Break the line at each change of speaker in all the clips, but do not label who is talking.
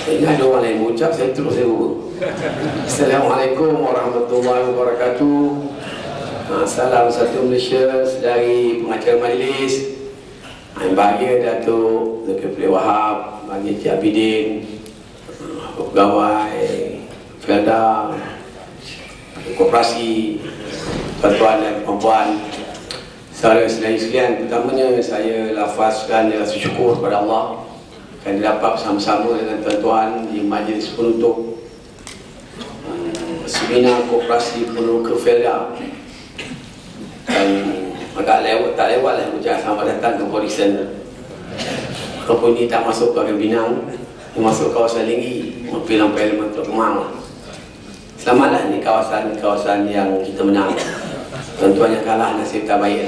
Ini ada orang lain ucap, saya terus saya urut. Assalamualaikum warahmatullahi wabarakatuh. Salam satu Malaysia dari pengacara majlis. Yang bahagia Datuk Zulkifli Wahab, bagi Cik Abidin, pegawai Felda, koperasi, tuan-tuan dan puan-puan, saudara-saudari sekalian. Pertamanya saya lafazkan rasa syukur kepada Allah kerana dapat bersama-sama dengan tuan-tuan di majlis penutup seminar koperasi peneroka Felda. Dan agak tak lewat lah ucap selamat datang ke Morrison. Walaupun ini tak masuk ke Binang, masuk kawasan Linggi, mampir sampai elemen Teluk Kemang. Selamatlah ni kawasan yang kita menang. Tuan-tuan yang kalah nasib tak baik.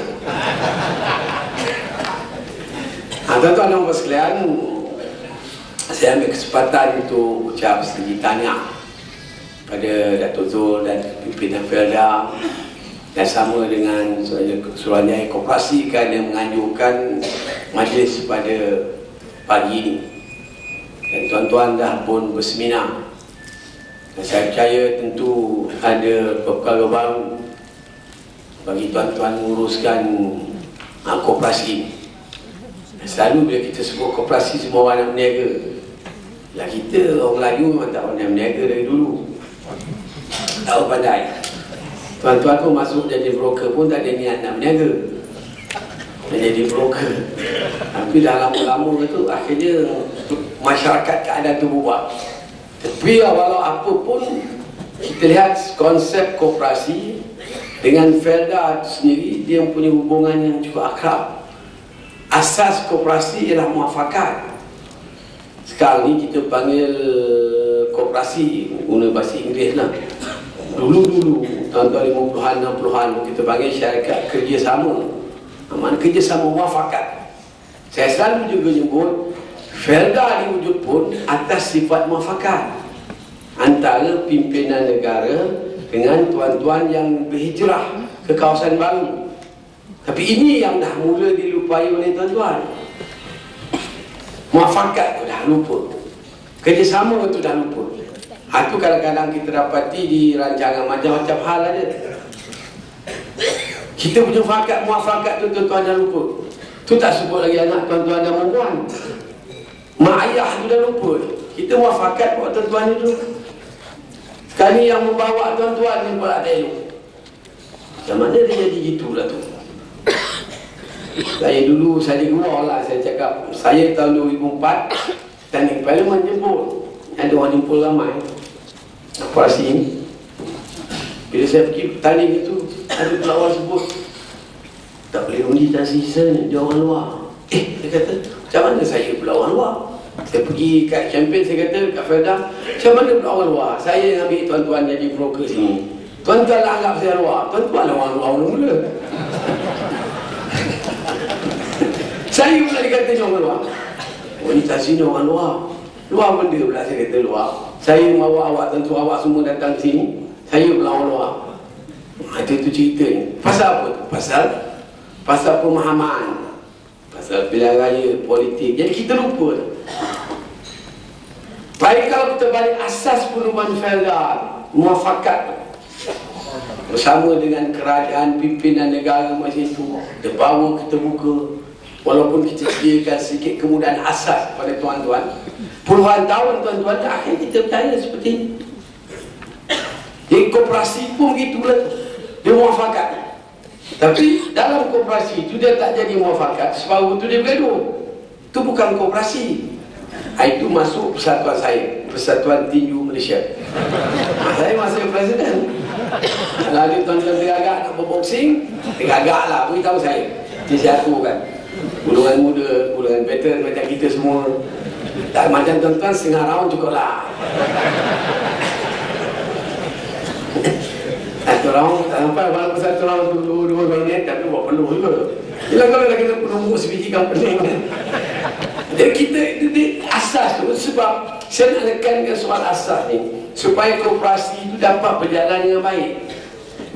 Tuan-tuan dan puan sekalian, saya ambil kesempatan untuk ucap sedikit tahniah pada Datuk Zul dan pimpinan Felda, dan sama dengan Suruhanjaya Koperasi kerana menganjurkan majlis pada pagi ini. Dan tuan-tuan dah pun berseminar. Dan saya percaya tentu ada perkara baru bagi tuan-tuan menguruskan koperasi. Selalu bila kita sebut koperasi, semua orang nak berniaga. Lah kita orang Melayu memang tak pandai berniaga dari dulu. Tak pandai. Tuan-tuan pun masuk jadi broker pun tak ada niat nak berniaga, menjadi broker. Tapi dah lama-lama tu akhirnya masyarakat keadaan tu berubah. Tapi walau apa pun, kita lihat konsep koperasi dengan Felda sendiri, dia punya hubungan yang cukup akrab. Asas koperasi ialah muafakat. Sekarang ni kita panggil koperasi guna bahasa Inggeris lah. Dulu-dulu tahun 50-an, 60-an kita panggil syarikat kerjasama. Mana kerjasama muafakat. Saya selalu juga nyebut Felda diwujud pun atas sifat muafakat antara pimpinan negara dengan tuan-tuan yang berhijrah ke kawasan baru. Tapi ini yang dah mula dilupai oleh tuan-tuan. Muafakat tu dah lupa, kerjasama tu dah lupa. Itu kadang-kadang kita dapati di rancangan macam-macam hal ada. Kita punya muafakat tu tuan-tuan dah lupa. Tu tak sebut lagi anak tuan-tuan dan perempuan. Mak ayah tu dah lupa. Kita muafakat buat tuan-tuan itu. Sekarang ni yang membawa tuan-tuan ni pula tak elok. Macam mana dia jadi gitulah tu. Saya dulu, saya keluar lah, saya cakap, saya tahun 2004 Tanding Parlimen jemput. Ada orang jemput ramai koperasi ini. Bila saya pergi tanding itu, ada pula orang sebut tak boleh undi tak sisa ni, dia orang luar. Dia kata, macam mana saya pula orang luar? Saya pergi kat Champion, saya kata kat Felda, macam mana pula orang luar? Saya yang ambil tuan-tuan jadi broker sini. Tuan-tuan lah anggap saya luar. Tuan-tuan lah orang luar mula-mula. Saya pula dikata orang luar. Wanita sini orang luar. Luar benda pula saya kata luar. Saya bawa awak, tentu awak semua datang ke sini. Saya pula orang luar. Itu cerita ni. Pasal apa tu? Pasal pemahaman. Pasal pilihan raya, politik. Jadi kita lupa. Baik kalau kita balik asas perubahan Felda, muafakat bersama dengan kerajaan, pimpinan negara masa itu, dia bawa kita buka. Walaupun kita sediakan sedikit kemudahan asas kepada tuan-tuan, puluhan tahun tuan-tuan, akhirnya kita percaya seperti ini. Jadi koperasi pun begitulah, dia muafakat. Tapi dalam koperasi itu dia tak jadi muafakat, sebab itu dia bergaduh. Itu bukan koperasi. Itu masuk persatuan saya, Persatuan Tinju Malaysia. Saya masih presiden. Kalau ada tuan-tuan tergagak nak berboxing, tergagak lah, beritahu saya. Dia aku kan. Golongan muda, golongan veteran macam kita semua. Tak macam tuan-tuan, setengah round cukup lah. Satu round, tak sampai walaupun satu round 2 minit, tapi buat penuh juga. Bila kalau dah kena penunggu sebiji kan pening. Jadi kita, asas tu, sebab saya nak nekankan soal asas ni, supaya koperasi itu dapat berjalan dengan baik.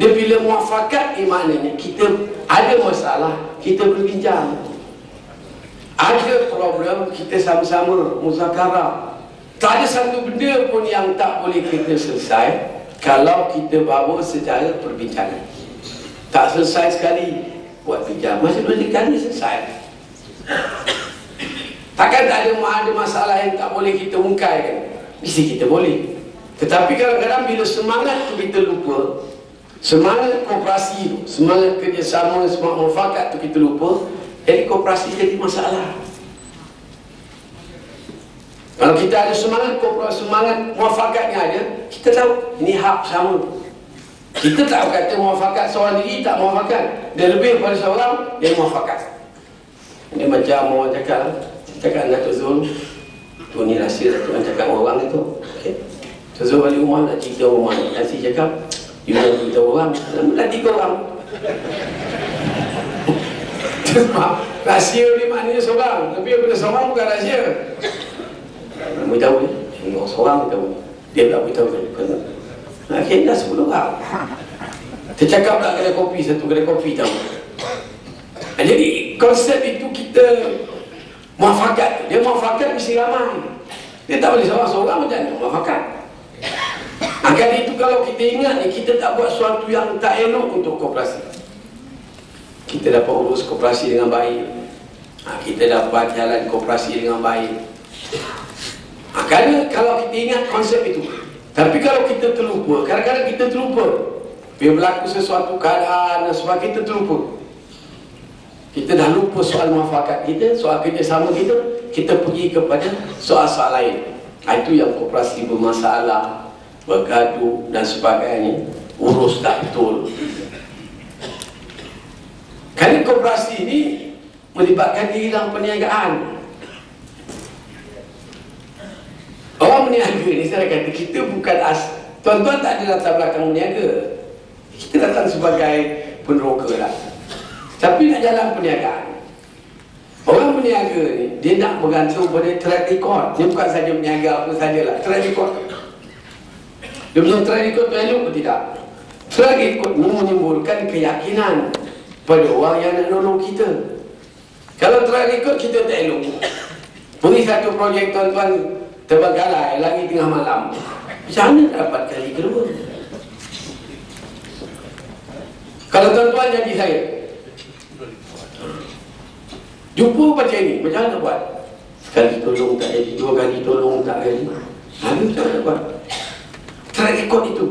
Dia bila muafakat ni maknanya kita ada masalah, kita berbincang. Ada problem, kita sama-sama muzakarah. Tak ada satu benda pun yang tak boleh kita selesai kalau kita bawa secara perbincangan. Tak selesai sekali buat bincang, masa 2-3 kali selesai. Takkan tak ada masalah yang tak boleh kita ungkaikan. Mesti kita boleh. Tetapi kadang-kadang bila semangat tu kita lupa, semangat kooperasi tu, semangat kerjasama, semangat mufakat tu kita lupa, jadi kooperasi jadi masalah. Kalau kita ada semangat kooperasi, semangat muafakatnya ada, kita tahu ini hak sama. Kita tak kata muafakat seorang diri tak muafakat, dia lebih daripada seorang, dia muafakat. Ini macam orang cakap Datuk Zul tu, ni rahsia Datuk cakap orang itu. Okay. Datuk Zul balik rumah nak cerita rumah ni, Nasi cakap you nak cerita orang, nak 3 orang. Rahsia ni maknanya seorang, lebih daripada seorang bukan rahsia. Nak beritahu ni, seorang beritahu ni, dia tak beritahu ni. Akhirnya dah 10 orang. Tercakap nak kedai kopi, satu kedai kopi tahu. Jadi konsep itu kita muafakat, dia muafakat mesti ramai. Dia tak boleh seorang-seorang macam mana muafakat. Akan itu kalau kita ingat ni, kita tak buat sesuatu yang tak elok untuk koperasi. Kita dapat urus koperasi dengan baik, kita dapat jalan koperasi dengan baik. Kerana kalau kita ingat konsep itu. Tapi kalau kita terlupa, kadang-kadang kita terlupa, bila berlaku sesuatu keadaan dan sebagainya, kita terlupa. Kita dah lupa soal muafakat kita, soal kerjasama kita pergi kepada soal-soal lain. Itu yang koperasi bermasalah, bergaduh dan sebagainya, urus tak betul. Kerana koperasi ini melibatkan diri dalam perniagaan. Orang berniaga ni, saya kata, kita bukan tuan-tuan tak ada latar belakang berniaga. Kita datang sebagai peneroka lah. Tapi nak jalan perniagaan, orang berniaga ni, dia nak bergantung pada track record. Dia bukan saja berniaga apa sajalah, track record. Dia punya track record tu elok ke tidak? Track record ni menimbulkan keyakinan pada orang yang nak nolong kita. Kalau track record kita tak elok, pergi satu projek tuan-tuan terbengkalai lagi tengah malam, macam mana dapat kali kedua? Kalau tuan-tuan jadi saya, jumpa macam ni, macam mana buat? Sekali tolong tak jadi, 2 kali tolong tak jadi, macam mana buat? Track record itu,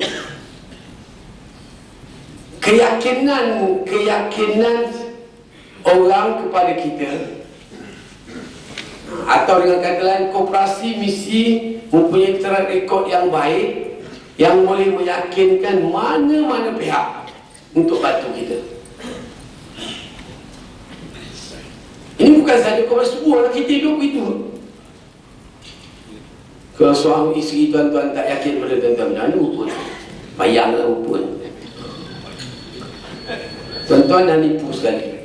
keyakinan orang kepada kita, atau dengan kata lain, koperasi mesti mempunyai track record yang baik, yang boleh meyakinkan mana-mana pihak untuk bantu kita. Ini bukan saja koperasi sebuah, kita hidup begitu. Kalau suami isteri tuan-tuan tak yakin pada tuan-tuan, macam mana rupa? Bayanglah rupa. Tuan-tuan dah nipu sekali,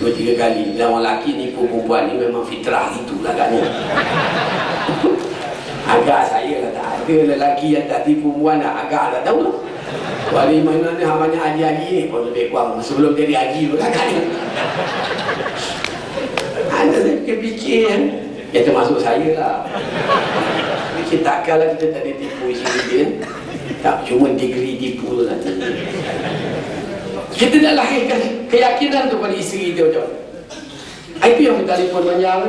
2-3 kali. Dan orang lelaki nipu perempuan ni memang fitrah itulah agaknya. Agak saya lah, tak ada lelaki yang tak tipu perempuan dah, agak tak tahu lah. Wali mana ni banyak haji-haji ni pun lebih kurang sebelum jadi haji pun agaknya. Ada saya fikir-fikir kan, yang termasuk saya lah. Fikir takkanlah kita tak ada tipu isteri dia, tak cuma degree tipu tu nanti. Kita dah lahirkan keyakinan kepada isteri dia macam itu yang bertelefon panjang.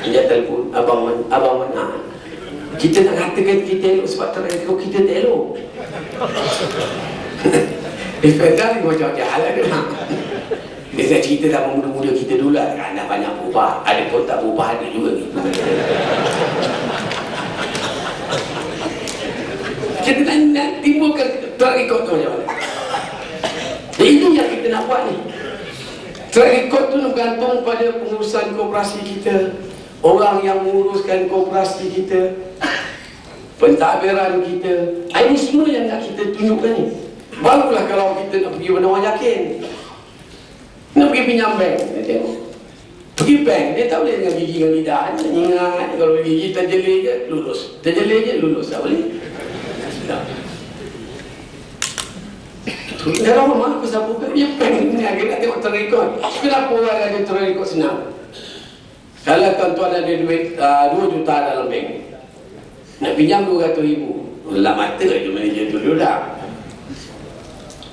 Dia telefon, abang mana? Kita nak katakan kita elok sebab terelok kita tak elok. Dia macam-macam hal ada. Dia nak cerita zaman muda-muda kita dulu lah, dah banyak berubah. Ada pun tak berubah, ada juga ni. Kita nak timbulkan track record tu macam mana. Jadi ini yang kita nak buat ni. Track record tu bergantung pada pengurusan koperasi kita, orang yang menguruskan koperasi kita, pentadbiran kita. Ini semua yang nak kita tunjukkan ni. Barulah kalau kita nak pergi pada orang yakin. Nak pergi pinjam bank, dia tengok. Pergi bank, dia tak boleh dengan gigi dengan lidah. Dia ingat, kalau gigi terjelir je, lulus. Terjelir je, lulus. Tak boleh. Dia orang mana aku sabu ke? Dia bank ni agak nak tengok terrekod. Kenapa orang ada terrekod senang? Kalau tuan-tuan ada duit 2 juta dalam bank, nak pinjam 200,000. Lelap mata je manager tu dulu dah.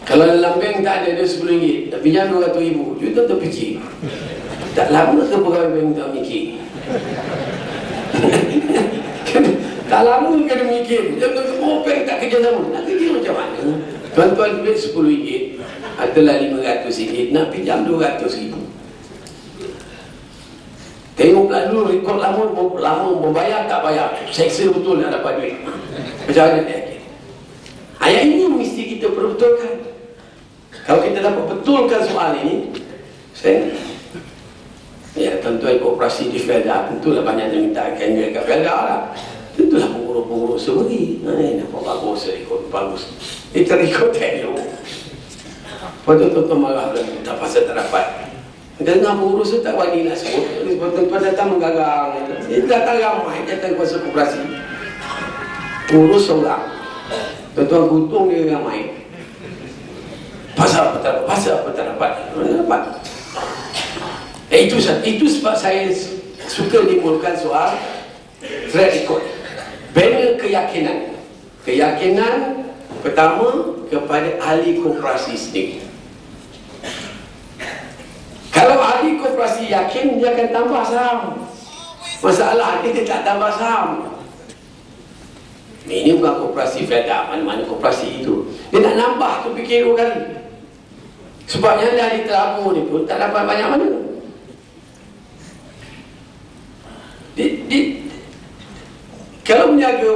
Kalau dalam bank tak ada, dia RM10, nak pinjam 200,000. You tu terfikir, tak lama ke pegawai bank tak mikir? Tak lama ke dia mikir? Dia kata, oh bank tak kerja sama. Nak kerja macam mana? Tuan-tuan duit RM10, adalah RM500, nak pinjam RM200,000. Tengoklah dulu rekod lama membayar tak bayar, seksa betul nak dapat duit. Macam mana dia? Ayat ini mesti kita perlu betulkan. Kalau kita dapat betulkan soal ini, ya tuan-tuan koperasi di Felda, tentulah banyak yang minta kandidat kat Felda lah. Tentulah pengurus-pengurus sendiri. Nampak bagus, rekod bagus. Kita rekod tak elok. Lepas tu tuan-tuan marah tak pasal tak dapat. Dengar pengurus tu tak bagi nak sebut. Tuan-tuan datang menggagang. Dia datang ramai, datang kuasa koperasi. Pengurus seorang. Tuan-tuan kutung dia ramai. Pasal apa tak dapat? Pasal apa tak dapat? Mana dapat? Itu sebab saya suka nimbulkan soal track record. Bina keyakinan. Keyakinan pertama kepada ahli koperasi sendiri. Kalau ahli koperasi yakin, dia akan tambah saham. Masalah dia tak tambah saham. Ini bukan koperasi Felda, mana-mana koperasi itu. Dia nak nambah tu fikir 2 kali. Sebabnya dia ahli terabur ni pun tak dapat banyak mana. Kalau meniaga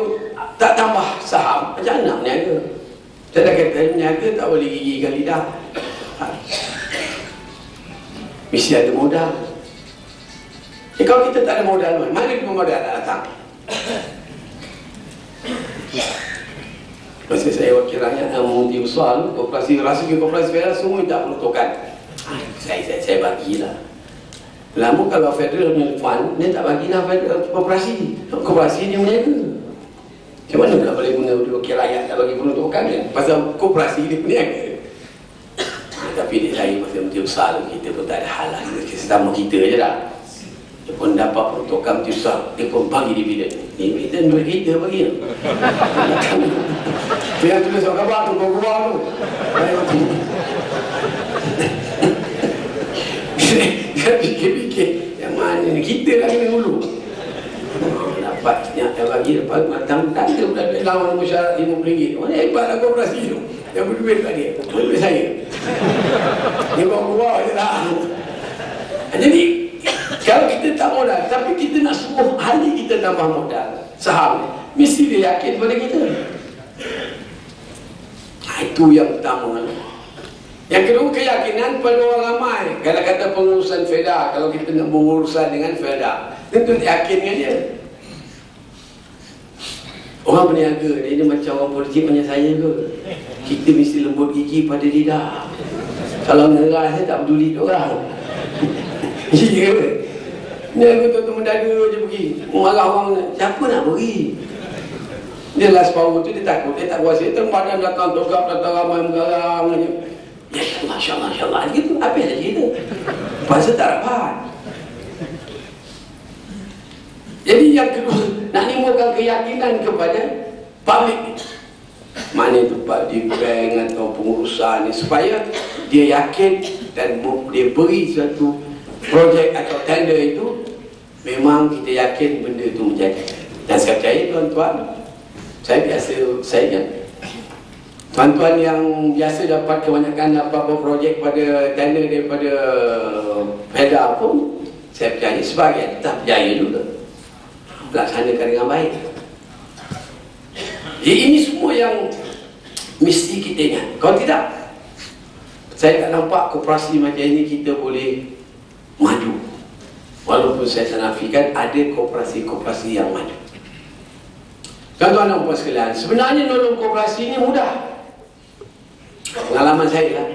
tak tambah saham, macam mana nak meniaga? Saya dah kata meniaga tak boleh gigikan lidah. Mesti ada modal. Kalau kita tak ada modal, mana modal nak datang? Masa saya wakil rakyat mengundi usul koperasi, rasa ke koperasi federal semua tak peruntukan. Saya bagilah. Lama kalau federal punya fund, dia tak bagilah federal koperasi. Koperasi dia meniaga. Macam mana pula boleh guna wakil rakyat tak bagi peruntukan kan? Pasal koperasi dia meniaga. Tapi dia saya masa menteri usaha kita pun tak ada hal lah. Sesama kita je dah. Dia pun dapat peruntukan menteri usaha, dia pun bagi dividen. Dividen duit kita bagi. Dia yang tulis khabar tu, khabar tu. Dia fikir-fikir, yang mana ni? Kita lah kena dulu. Dapat yang bagi, dapat matang. Tak ada pula duit lawan syarat RM50. Mana hebatlah koperasi tu. Yang berduit kat dia, duit saya. Dia bawa je lah. Jadi kalau kita tak modal, tapi kita nak suruh ahli kita tambah modal saham, mesti dia yakin pada kita. Itu yang pertama. Yang kedua, keyakinan pada orang ramai. Kalau kata pengurusan Felda, kalau kita nak berurusan dengan Felda, tentu yakin dengan dia. Orang berniaga, dia macam orang politik macam saya ke? Kita mesti lembut gigi pada lidah. Kalau ngerah, saya tak peduli orang. Ya ke? Ni aku tuan-tuan mendaga je pergi. Marah orang, siapa nak pergi? Dia last power tu, dia takut, dia tak kuasa. Dia terbadan datang, togap, datang ramai menggarang je. Ya Allah, insyaAllah, insyaAllah. Gitu, apa yang dah cerita? Pasal tak dapat. Jadi yang kedua, nak nimbulkan keyakinan kepada publik. Mana itu Pak di bank atau pengurusan ni, supaya dia yakin dan dia beri suatu projek atau tender itu, memang kita yakin benda itu menjadi. Dan saya percaya tuan-tuan, saya biasa, tuan-tuan yang biasa dapat kebanyakan apa-apa projek pada tender daripada Felda pun, saya percaya sebagian tak percaya juga laksanakan dengan baik. Jadi ini semua yang mesti kita ingat. Kalau tidak, saya tak nampak koperasi macam ini kita boleh maju. Walaupun saya senafikan ada koperasi-koperasi yang maju. Tuan-tuan dan puan sekalian, sebenarnya nolong koperasi ini mudah. Pengalaman saya lah,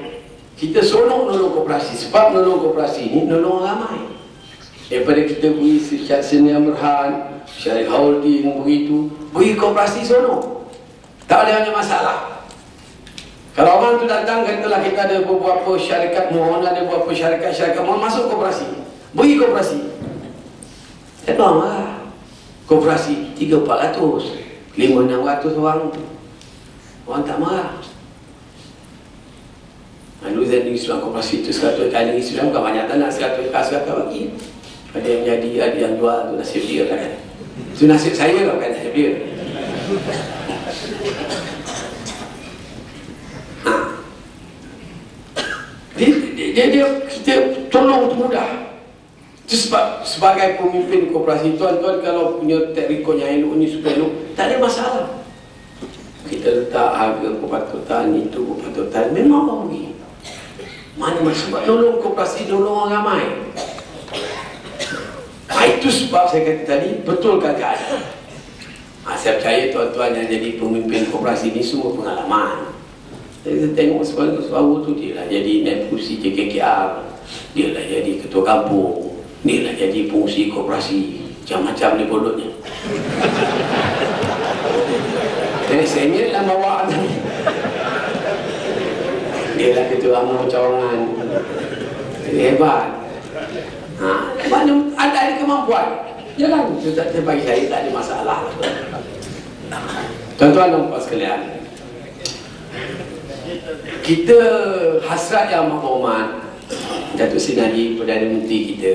kita seronok nolong koperasi. Sebab nolong koperasi ini nolong ramai. Daripada kita beri Syed Senia Merhan, Syarif Holding, begitu, beri koperasi seronok. Tak ada hanya masalah. Kalau orang tu datang, katalah kita ada beberapa syarikat mohon, ada beberapa syarikat mohon masuk koperasi, beri koperasi. Saya tahu lah, koperasi 300-400. 500-600 orang tu. Orang tak marah. Lalu Zainul Islam Koperasi itu 100 kali Islam bukan banyak tanah, 100 bagi. Ada yang jadi, ada yang jual, tu nasib dia kan. Itu nasib saya lah, bukan nasib dia. Dia kita tolong tu mudah. Itu sebab sebagai pemimpin koperasi, tuan-tuan kalau punya track record yang elok ni supaya elok, tak ada masalah. Kita letak harga kepatutan itu, kepatutan memang orang pergi. Mana sebab tolong koperasi, tolong orang ramai. Itu sebab saya kata tadi, betul kagak ada. Saya percaya tuan-tuan yang jadi pemimpin koperasi ni semua pengalaman. Saya tengok sebab tu dia lah jadi naib kursi JKKR, dia lah jadi ketua kampung, dia lah jadi fungsi koperasi, macam-macam ni bodotnya. Jadi saya ni lah bawa dia lah ketua amal cawangan. Jadi hebat. Mana ada kemampuan jalan, itu bagi saya tak ada masalah. Tuan-tuan dan puan sekalian, kita hasrat yang menghormat Datuk Seri Najib, Perdana Menteri kita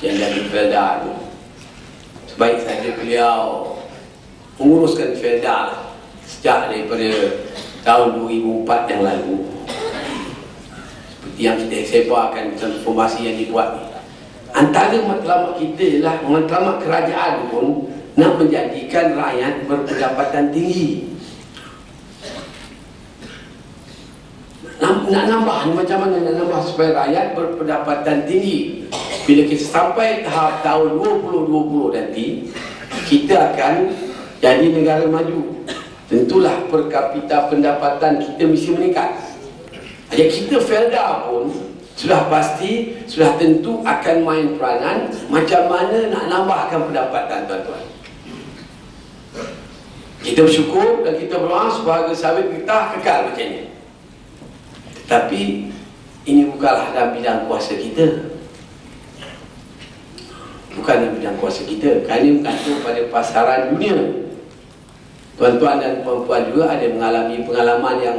yang dari Felda tu, sebaik saja beliau menguruskan Felda sejak daripada tahun 2004 yang lalu. Seperti yang kita sebarkan transformasi yang dibuat ni, antara matlamat kita ialah matlamat kerajaan pun nak menjadikan rakyat berpendapatan tinggi. Nak nambah, macam mana nak nambah supaya rakyat berpendapatan tinggi? Bila kita sampai tahap tahun 2020 nanti, kita akan jadi negara maju. Tentulah per kapita pendapatan kita mesti meningkat. Jadi kita Felda pun sudah pasti, sudah tentu akan main peranan macam mana nak nambahkan pendapatan, tuan-tuan. Kita bersyukur dan kita berdoa supaya harga sawit kita kekal macam ni. Tapi ini bukanlah dalam bidang kuasa kita. Bukan dalam bidang kuasa kita. Kerana bergantung pada pasaran dunia. Tuan-tuan dan puan-puan juga ada mengalami pengalaman yang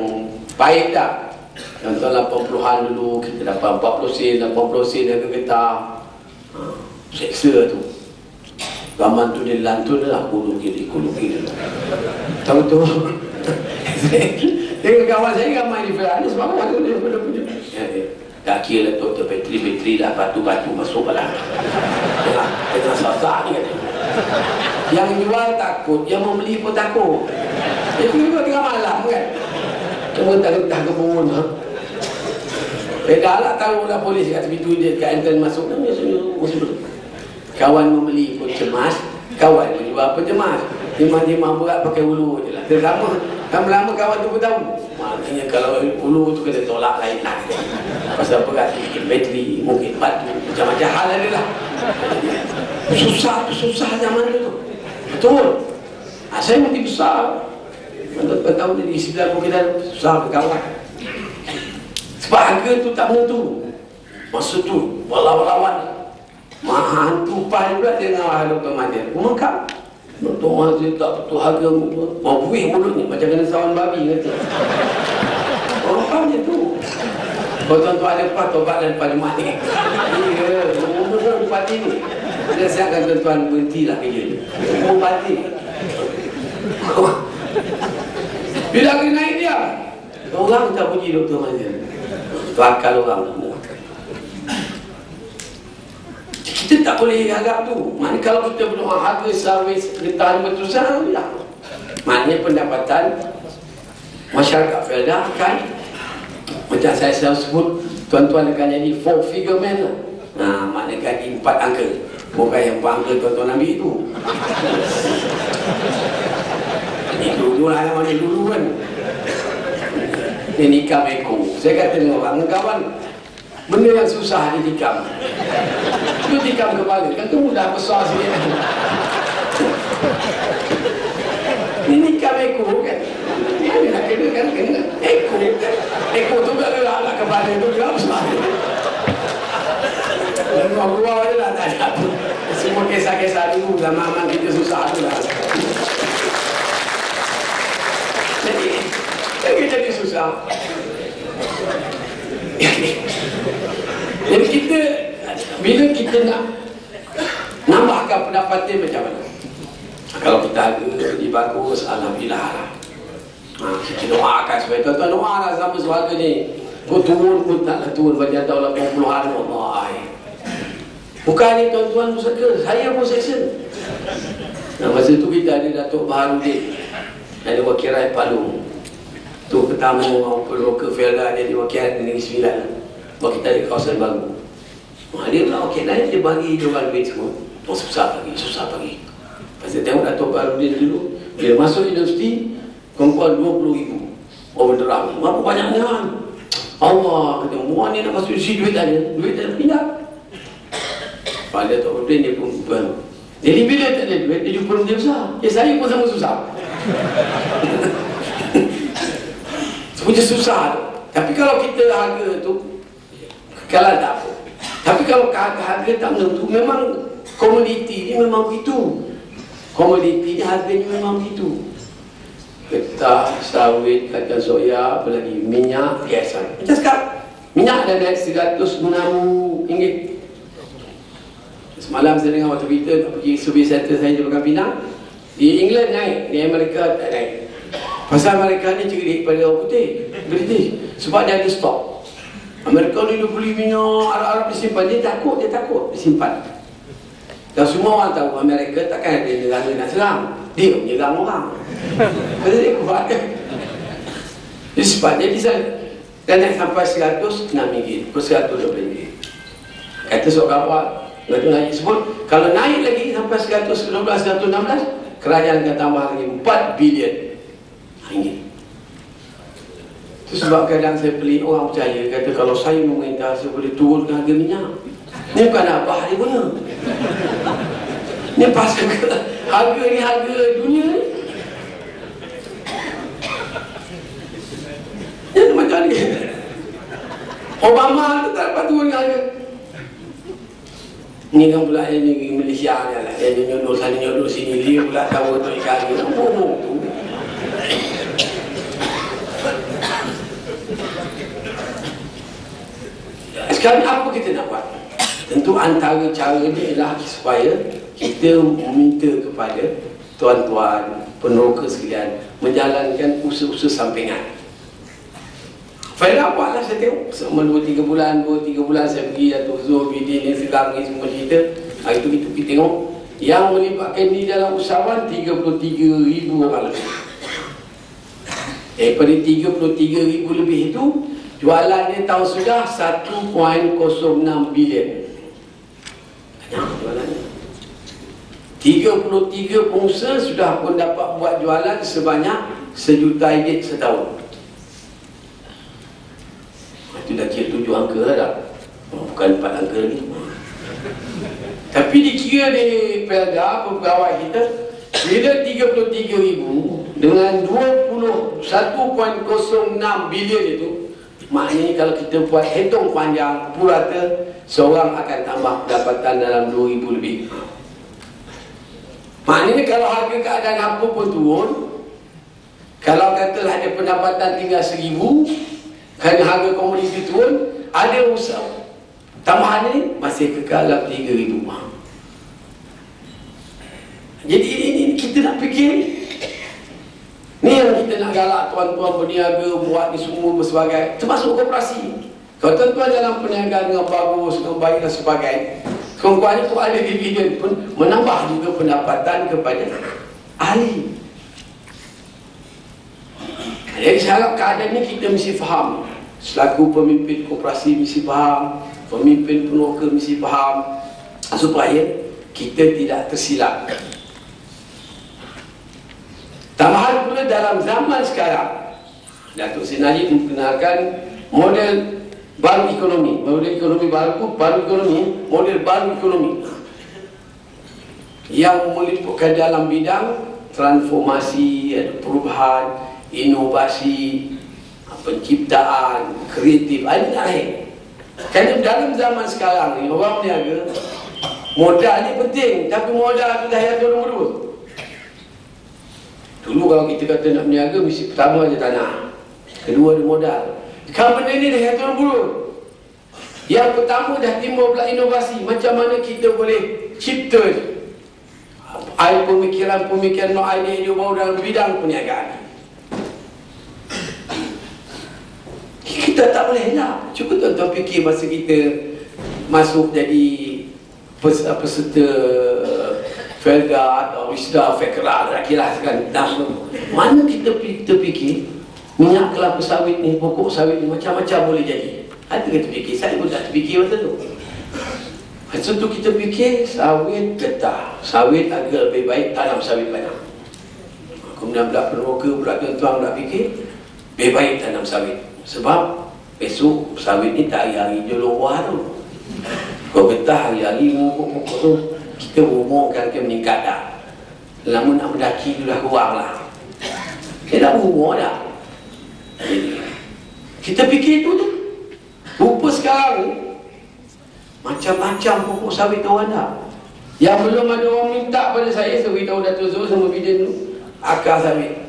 baik dah. Contoh 80-an dulu kita dapat 40 sen, 80 sen harga getah. Seksa tu. Zaman tu dia lantun lah, kulu kiri. Tahu tu. Tengok kawan saya ramai di Felda ni sebab apa dia punya. Dah kira lah tu bateri lah, batu-batu masuk lah. Tengah sasak ni kata. Yang jual takut, yang membeli pun takut. Dia juga tengah malam kan. Cuma tak kebun. Dah lah tahu lah polis kat tepi tu dia kat entrance masuk. Kawan membeli pun cemas, kawan menjual pun cemas. Timah-timah berat pakai ulu je lah. Lama-lama kawan tu pun tahu. Maknanya kalau ulu tu kena tolak lain lah. Pasal berat, mungkin bateri, mungkin batu, macam-macam hal ada lah. Susah zaman tu. Betul. Saya mesti besar. Tuan-tuan tahu jadi sebelah pun kita susah berkawan. Sebab harga tu tak menentu. Masa tu, walau-walauan. Hantu pai pula dia dengan Dr. Mahathir. Mengkap. Dr. Mahathir tak betul harga. Mau buih mulutnya macam kena sawan babi kata. Orang faham je tu. Kalau tuan-tuan ada pas tobat dan pada mati. Ya, umur parti ni. Saya siapkan tuan-tuan berhentilah kerja ni. Umur parti. Bila kena naik dia, orang tak puji Dr. Mahathir. Itu akal orang. Kita tak boleh harap tu. Maknanya kalau kita berdoa harga sawit getah berterusan, ya. Maknanya pendapatan masyarakat Felda akan, macam saya selalu sebut, tuan-tuan akan jadi 4 figure man lah. Maknanya gaji 4 angka. Bukan yang 4 angka tuan-tuan ambil itu. Ini dulu lah yang mana dulu kan. Ini nikam ekor. Saya kata dengan orang kawan, benda yang susah ditikam. Itu tikam kepala. Kan tu mudah besar sikit. Ini nikam ekor kan. Mana nak kena kan? Kena ekor. Ekor tu tak ada lah kepala tu juga besar. Luar-luar je lah tak ada. Semua kisah-kisah dulu zaman kita susah tu lah. jadi susah. Jadi kita, bila kita nak nambahkan pendapatan macam mana? Kalau kita ada jadi bagus, alhamdulillah lah. Kita doakan supaya tuan-tuan doalah sama suarga ni. Kau turun pun taklah turun macam tahun 80-an Allah. Bukan ni tuan-tuan usaha, saya pun section. Masa tu kita ada Datuk Baharudin, ada wakil rakyat Palu. Tu pertama Peloka Felda jadi wakil rakyat Negeri Sembilan. Wakil kita ada kawasan baru. Dia pula wakil rakyat, dia bagi diorang duit semua. Susah pagi. Pasal tengok Datuk Baharudin dulu, bila masuk universiti, kawan-kawan 20,000 overdraft. Berapa banyaknya kan? Allah kata, muan ni nak masuk universiti duit tak ada pindah. Pada Datuk Baharudin dia pun bukan. Jadi bila tak ada duit, dia jumpa dia besar. Saya pun sama susah. Sebenarnya susah. Tapi kalau kita harga tu kekalan tak apa. Tapi kalau harga tak menentu, memang komoditi ni memang begitu. Komoditi ni harganya memang begitu. Getah, sawit, kacang soya, apa lagi, minyak, biasa. Macam sekarang, minyak dah naik RM106. Semalam saya dengar waktu berita pergi survey center saya di Pekan Pinang. Di England naik, di Amerika tak naik. Pasal Amerika ni cerdik pada orang putih, British. Sebab dia ada stok. Amerika ni dia beli minyak, Arab-Arab disimpan. Dia takut disimpan. Dan semua orang tahu Amerika takkan ada negara nak serang. Dia menyerang orang. Pasal dia kuat. Jadi sebab dia dah naik sampai RM106 ke RM120. Kata seorang awal, Datuk Najib sebut, kalau naik lagi sampai 115, 116, kerajaan akan tambah lagi 4 bilion ringgit. Itu sebab kadang saya pelik orang percaya, kata kalau saya memerintah, saya boleh turunkan harga minyak. Ni bukan apa dia punya. Ni pasal harga ni harga dunia ni. Ni macam ni. Obama tu tak dapat turun harga. Ni kan pula ni Malaysia ni lah. Dia nyodor sana nyodor sini. Dia pula tahu tu ikan ni. Bohong tu. Sekarang apa kita nak buat? Tentu antara cara ni ialah supaya kita meminta kepada tuan-tuan peneroka sekalian menjalankan usaha-usaha sampingan. Faedah buatlah saya tengok selama 2-3 bulan saya pergi Datuk Zul, Bidin, Instagram ni semua cerita. Hari tu kita pergi tengok yang melibatkan diri dalam usahawan 33,000 orang lebih. Daripada 33,000 lebih itu, jualannya tahun sudah 1.06 bilion. Banyak jualannya. 33 pengusaha sudah pun dapat buat jualan sebanyak 1 juta ringgit setahun. Itu dah kira 7 angka lah dah. Bukan 4 angka lagi. Tapi dikira di Pelda, pegawai kita, bila 33,000 dengan 21.06 bilion itu, maknanya kalau kita buat hitung panjang purata, seorang akan tambah pendapatan dalam 2,000 lebih. Maknanya kalau harga keadaan apa pun turun, kalau katalah ada pendapatan tinggal 1,000, kerana harga komoditi turun, ada usaha tambahan ni masih kekal dalam 3,000. Jadi ini kita nak fikir ni yang kita nak galak tuan-tuan berniaga buat ni semua bersebagai, termasuk koperasi. Kalau tuan-tuan dalam perniagaan dengan bagus, dengan baik dan sebagainya, kawan-kawan itu ada dividen pun menambah juga pendapatan kepada ahli. Jadi saya harap keadaan ni kita mesti faham. Selaku pemimpin koperasi mesti faham, pemimpin peneroka mesti faham, supaya kita tidak tersilap. Tambahan pula dalam zaman sekarang, Datuk Seri Najib memperkenalkan model baru ekonomi. Model ekonomi baru ekonomi, model baru ekonomi yang meliputkan dalam bidang transformasi, perubahan, inovasi, penciptaan, kreatif. Ini nak naik. Kerana dalam zaman sekarang ni, orang berniaga, modal ni penting, tapi modal tu dah yang nombor 2. Dulu Dulu kalau kita kata nak berniaga, mesti pertama ada tanah, kedua ada modal. Sekarang benda ni dah yang turun burun. Yang pertama dah timbul pula inovasi. Macam mana kita boleh cipta pemikiran-pemikiran idea baru dalam bidang perniagaan. Kita tak boleh nak. Cuba tuan-tuan fikir masa kita masuk jadi peserta Felda atau Wisda Fekra, kira kan, mana kita fikir minyak kelapa sawit ni, pokok sawit ni macam-macam boleh jadi. Ada kita fikir, saya pun tak terfikir masa tu. Masa tu kita fikir sawit getah, sawit agak lebih baik tanam sawit banyak. Kemudian pula peneroka pula tuan-tuan pula fikir lebih baik tanam sawit. Sebab besok sawit ni tak hari-hari jual buah tu. Kalau getah hari-hari pokok-pokok tu, kita umur kan meningkat dah. Lama nak mendaki tu dah kurang lah. Dia dah umur dah. Kita fikir itu tu. Rupa sekarang ni macam-macam pokok sawit tu ada. Yang belum ada orang minta pada saya beritahu Dato' Zul sama Bidin tu, akar sawit.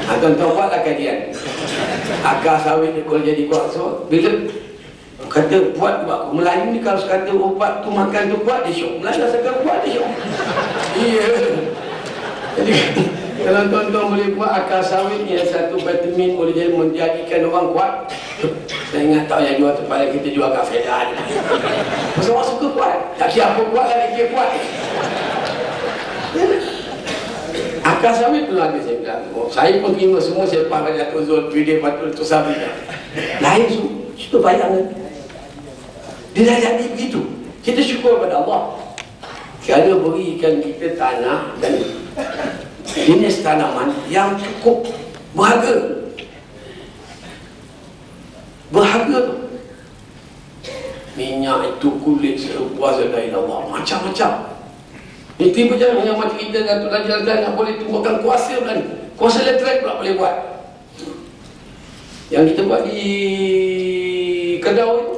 Tuan-tuan buatlah kajian. Akar sawit ni kalau jadi kuat, so bila kata buat Melayu ni, kalau kata ubat tu makan tu kuat, dia syok. Melayu asalkan kuat, dia syok. Iya. Jadi kalau tuan-tuan boleh buat akar sawit ni satu vitamin boleh jadi menjadikan orang kuat. Saya ingat tahu yang jual tempat yang kita jual akar fedan. Pasal orang suka kuat. Tak kira apa kuat lah, dia kuat. Akar sawit tu lagi saya bilang. Saya pun terima semua saya faham Dato' Zul, video patut tu sabit. Lain tu, kita bayangkan. Dia dah jadi begitu. Kita syukur pada Allah kerana berikan kita tanah dan jenis tanaman yang cukup berharga. Berharga tu. Minyak itu, kulit, sepuasa dari Allah, macam-macam. Itu berjalan yang macam kita Datuk Raja Azlan nak boleh tumbuhkan kuasa pula ni. Kuasa elektrik pula boleh buat. Yang kita buat di Kedah itu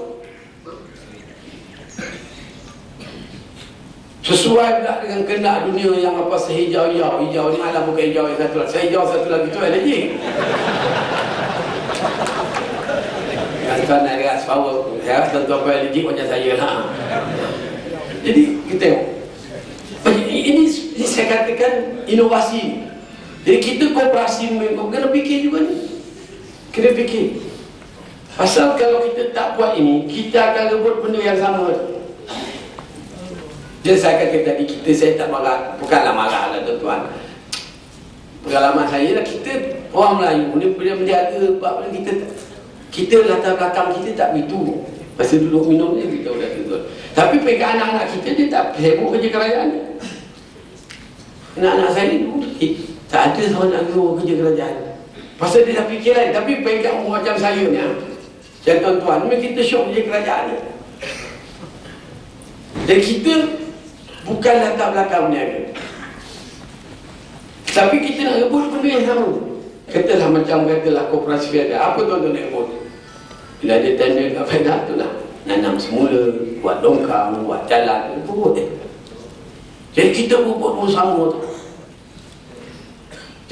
sesuai pula dengan kehendak dunia yang apa sehijau-hijau. Hijau ni alam bukan hijau yang satu lagi. Sehijau satu lagi tu energi. Tuan-tuan nak lihat power. Saya rasa tuan-tuan boleh energi macam saya lah. Jadi kita tengok. Ini saya katakan inovasi. Jadi kita koperasi kena fikir juga ni. Kena fikir. Pasal kalau kita tak buat ini, kita akan rebut benda yang sama. Jadi saya kata tadi, saya tak marah. Bukanlah marah lah tuan-tuan. Pengalaman saya lah, kita orang Melayu ni bila menjaga bab kita latar belakang kita tak begitu. Masa duduk minum ni kita dah betul. Tapi pegang anak-anak kita, dia tak sibuk kerja kerajaan. Anak-anak saya ni tak ada seorang nak guru kerja kerajaan. Pasal dia dah fikir lain. Tapi pegang macam saya ni, macam tuan-tuan, memang kita syok kerja kerajaan ni. Dan kita bukan latar belakang berniaga, tapi kita nak rebut benda yang sama. Katalah macam katalah koperasi Felda. Apa tuan-tuan nak rebut? Bila ada tender kat Felda tu lah, nanam semula, buat longkang, buat jalan, rebut Jadi kita rebut pun sama tu.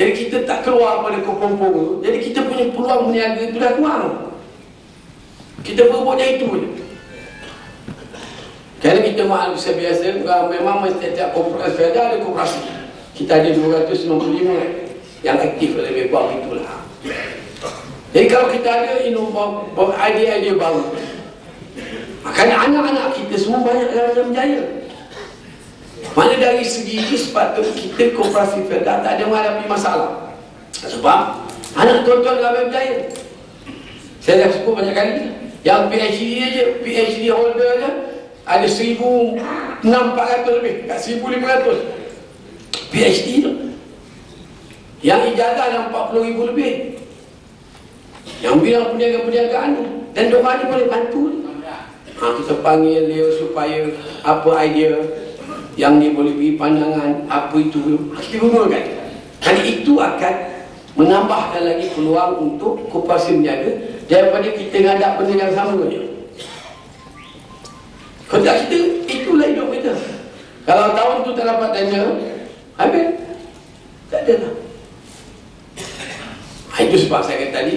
Jadi kita tak keluar pada kepompong tu. Jadi kita punya peluang berniaga tu dah kurang. Kita berebut yang itu je. Kerana kita mahal biasa, memang setiap koperasi Felda ada koperasi. Kita ada 295 yang aktif, lebih kurang itulah. Jadi kalau kita ada idea-idea baru, makanya anak-anak kita semua banyak yang berjaya. Mana dari segi ini sepatutnya kita koperasi Felda tak ada menghadapi masalah. Sebab anak tuan-tuan dah berjaya. Saya dah sebut banyak kali. Yang PhD aja, PhD holder aja ada 1,400 lebih, kat 1,500 PhD tu. Yang ijazah yang 40,000 lebih. Yang bilang perniagaan tu. Dan diorang ni boleh bantu. Kita panggil dia supaya apa idea yang dia boleh beri pandangan, apa itu kita gunakan. Jadi itu akan menambahkan lagi peluang untuk koperasi berniaga daripada kita ngadap benda yang sama je. Kalau tak kita, itulah hidup kita. Kalau tahun tu tak dapat tender, habis. Tak ada lah. Itu sebab saya kata tadi,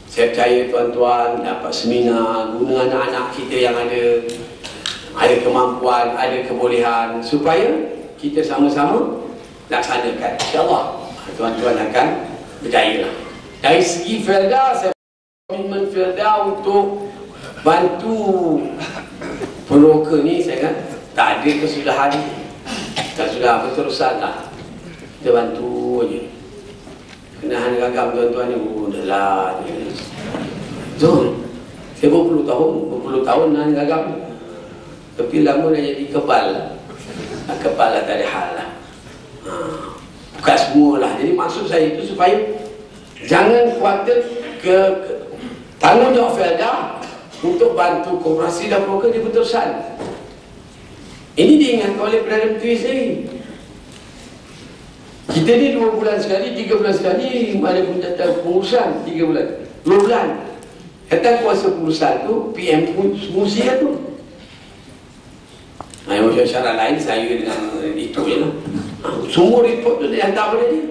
saya percaya tuan-tuan dapat seminar, guna anak-anak kita yang ada kemampuan, ada kebolehan, supaya kita sama-sama laksanakan. InsyaAllah tuan-tuan akan berjaya lah. Dari segi Felda, saya komitmen Felda untuk bantu peroka ni, saya kan tak ada kesudahan, tak sudah berterusan lah. Kita bantu je. Kenahan gagam tuan-tuan ni, dah lah betul. Saya berpuluh tahun nahan gagam, tapi lama dah jadi kebal. Kebal lah, tak ada hal lah. Bukan semua lah. Jadi maksud saya itu supaya jangan khawatir ke tanggungjawab Felda untuk bantu koperasi dan broker di berterusan. Ini diingatkan oleh Perdana Menteri sendiri. Kita ni 2 bulan sekali, 3 bulan sekali ada pengurusan, 3 bulan, 2 bulan. Kata kuasa pengurusan tu PM pun fungsi lah tu. Macam syarat lain saya dengan itu je lah. Semua report tu dia hantar pada dia.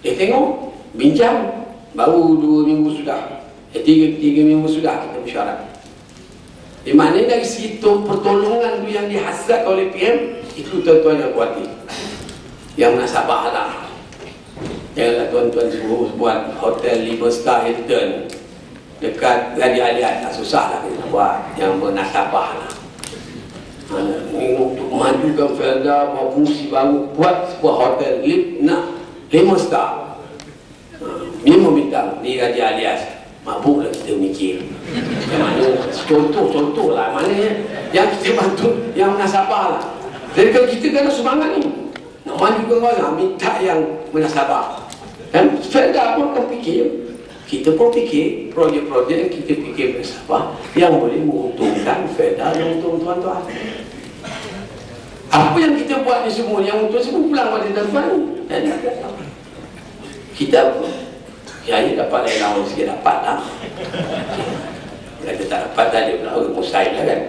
Dia tengok, bincang, baru 2 minggu sudah, 3 minggu sudah kita mesyuarat. Di mana dari situ pertolongan tu yang dihasrat oleh PM, itu tuan-tuan yang kuatir, yang nasabah lah. Janganlah tuan-tuan suruh buat hotel 5 star Hilton dekat Gadi-Aliat, tak susah lah kita buat, yang bernasabah lah. Untuk memajukan Felda, buat fungsi baru, buat sebuah hotel nak 5 star, minimum bintang di Gadi-Aliat. Mabuk lah kita mikir yang mana, contoh lah, maknanya yang kita bantu yang menasabah lah. Jadi kalau kita kan semangat ni nak majukan orang, minta yang menasabah, dan Felda pun akan fikir, kita pun fikir projek-projek yang kita fikir menasabah yang boleh menguntungkan Felda dan untuk tuan-tuan. Apa yang kita buat ni semua yang untuk semua pulang pada tuan-tuan. Kita ya, dapat lain lawan sikit, dapat lah. Kata tak dapat tak, dia pula mustahil lah kan.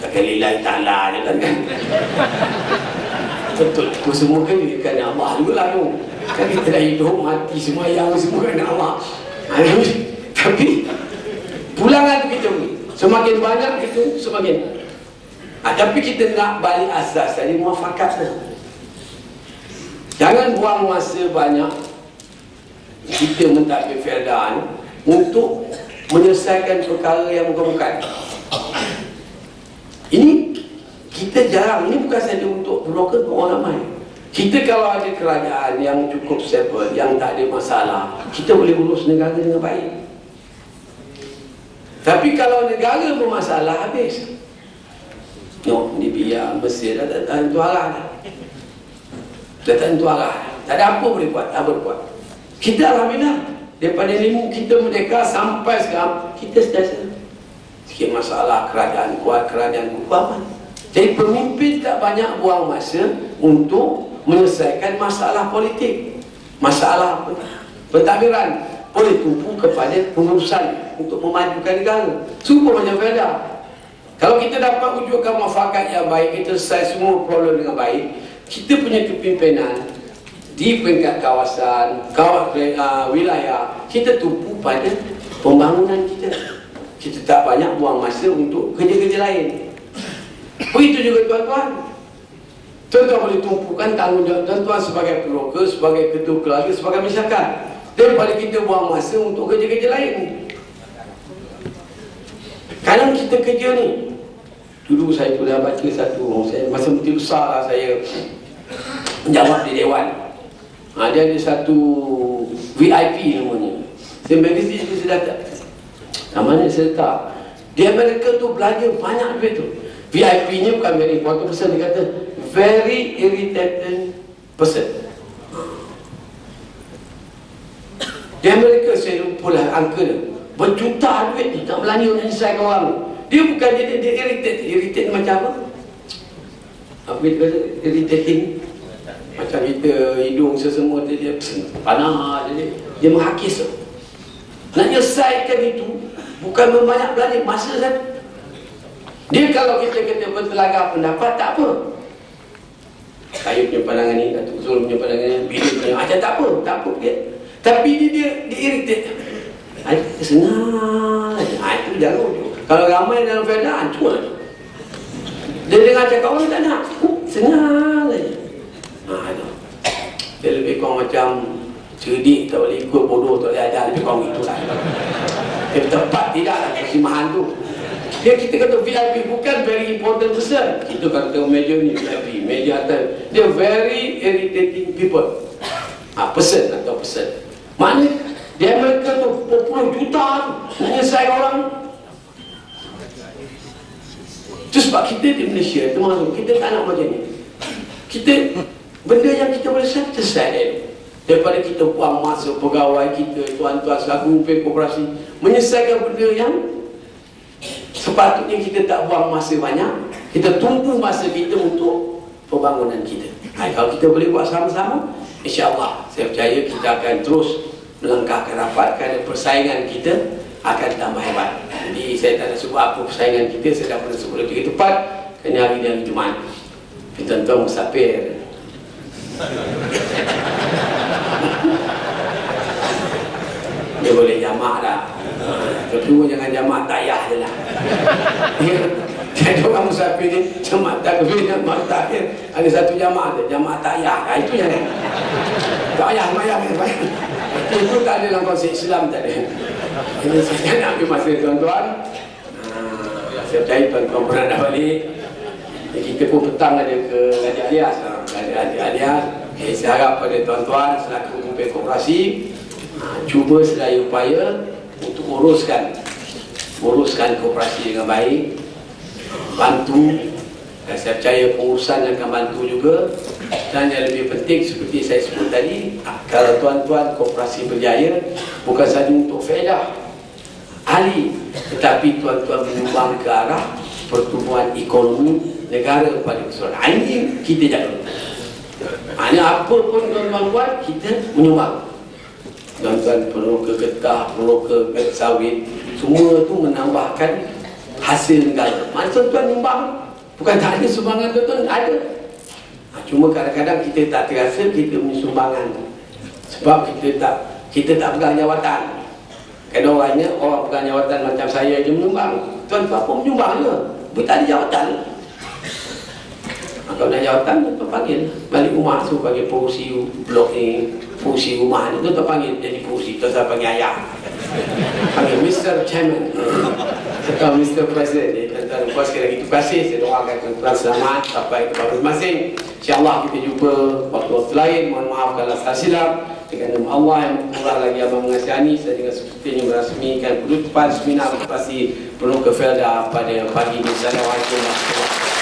Takkan lillahi ta'ala je lah kan. Betul, itu semua kan kerana Allah juga lah tu. Kan kita dah hidup, mati, semua yang semua kerana Allah. Tapi pulangan kita ni semakin banyak kita semakin. Tapi kita nak balik asas tadi, muafakat lah. Jangan buang masa banyak kita mentadbir Felda ni untuk menyelesaikan perkara yang bukan-bukan. Ini kita jarang, ini bukan saja untuk broker, untuk orang ramai. Kita kalau ada kerajaan yang cukup stable, yang tak ada masalah, kita boleh urus negara dengan baik. Tapi kalau negara bermasalah, habis. Tengok, Libya, Mesir, dah tak tentu arah dah. Dah tak tentu arah. Tak ada apa boleh buat, tak boleh buat. Kita alhamdulillah, daripada ilmu kita merdeka sampai sekarang, kita sentiasa sikit masalah, kerajaan kuat, kerajaan kuat. Jadi pemimpin tak banyak buang masa untuk menyelesaikan masalah politik, masalah pentadbiran, boleh tumpu kepada pengurusan untuk memajukan negara. Semua macam Felda. Kalau kita dapat wujudkan muafakat yang baik, kita selesai semua problem dengan baik, kita punya kepimpinan di peringkat kawasan, wilayah, kita tumpu pada pembangunan kita. Kita tak banyak buang masa untuk kerja-kerja lain. Begitu juga tuan-tuan. Tuan-tuan boleh tumpukan tanggungjawab tuan-tuan sebagai broker, sebagai ketua keluarga, sebagai masyarakat, daripada kita buang masa untuk kerja-kerja lain. Kadang kita kerja ni, dulu saya pernah baca satu, saya masa menteri besar lah saya menjawab di Dewan. Dia ada satu VIP namanya. Saya magazine itu saya datang. Namanya saya letak. Di Amerika tu belanja banyak duit tu. VIP-nya bukan very important person, dia kata very irritating person. Di Amerika saya lupa lah angka dia, berjuta duit ni tak belanja untuk selesaikan orang. Dia bukan dia irritate macam apa? Apa dia kata irritating? Macam kita hidung sesemua dia panah, dia menghakis. Nak selesaikan itu bukan membanyak belanja masa saja. Dia kalau kita bertelaga pendapat tak apa. saya punya pandangan ni, Datuk Zul punya pandangan ni, bila punya macam tak apa dia. Tapi dia irritate. Senang aja. Itu jago tu. Kalau ramai dalam Felda, hancur aja. Dia dengar cakap orang tak nak. Senang aja. Itu. Dia lebih kurang macam cerdik, tak boleh ikut, bodoh tak boleh ajar, lebih kurang itulah. Dia tepat tidak lah kesimahan tu. Dia kita kata VIP bukan very important person. Kita kata meja ni VIP, meja atas. Dia very irritating people. Person atau person. Mana dia mereka tu puluh juta menyelesaikan orang. Itu sebab kita di Malaysia tu maksud kita tak nak macam ni. Kita benda yang kita boleh selesai daripada kita buang masa pegawai kita, tuan-tuan selaku pemimpin koperasi menyelesaikan benda yang sepatutnya kita tak buang masa banyak, kita tunggu masa kita untuk pembangunan kita. Kalau kita boleh buat sama-sama, insya-Allah saya percaya kita akan terus melangkahkan rapat kerana persaingan kita akan tambah hebat. Jadi saya tak nak sebut apa persaingan kita, saya dah pernah sebut lagi tepat kerana hari ni hari Jumaat. Tuan-tuan musafir. Dia boleh jamak dah. Kedua jangan jamak tayah je lah. Jadi orang musafir ni jamak takbir, jamak takhir. Ada satu jamak tu, jamak tayah. Itu jangan. Tayah mayang. Itu tak ada dalam konsep Islam, tak ada. Ini saya nak ambil masa tuan-tuan. Saya percaya tuan-tuan pernah dah balik. Kita pun petang ada ke Raja Alias. Raja Alias. Saya harap pada tuan-tuan selaku pemimpin koperasi cuba sedaya upaya untuk uruskan koperasi dengan baik, bantu, dan saya percaya pengurusan akan bantu juga. Dan yang lebih penting seperti saya sebut tadi, kalau tuan-tuan koperasi berjaya bukan sahaja untuk faedah ahli, tetapi tuan-tuan menyumbang ke arah pertumbuhan ekonomi negara pada keseluruhan. Ini kita jaga. Hanya apa pun tuan-tuan buat, kita menyumbang. Tuan-tuan perlu ke getah, perlu ke sawit, semua tu menambahkan hasil negara. Mana tuan-tuan nyumbang, bukan tak ada sumbangan tuan-tuan, ada. Cuma kadang-kadang kita tak terasa kita punya sumbangan, sebab kita tak pegang jawatan. Kadang orangnya, orang pegang jawatan macam saya je menyumbang. Tuan-tuan apa menyumbang je, tapi tak ada jawatan. Kalau nak jawatan, tuan panggil balik rumah, so panggil pengurusi blok ni, pengurusi rumah ni, tuan panggil jadi pengurusi, tuan panggil ayah, panggil Mr. Chairman atau Mr. President. Tuan-tuan puas sekali lagi, terima kasih. Saya doakan tuan-tuan selamat sampai ke tempat masing-masing. InsyaAllah kita jumpa waktu-waktu lain. Mohon maaf kalau salah silap. Dengan nama Allah yang murah lagi yang mengasihani, saya dengan sepertinya merasmikan penutupan seminar motivasi penuh ke Felda pada pagi ini. Assalamualaikum warahmatullahi wabarakatuh.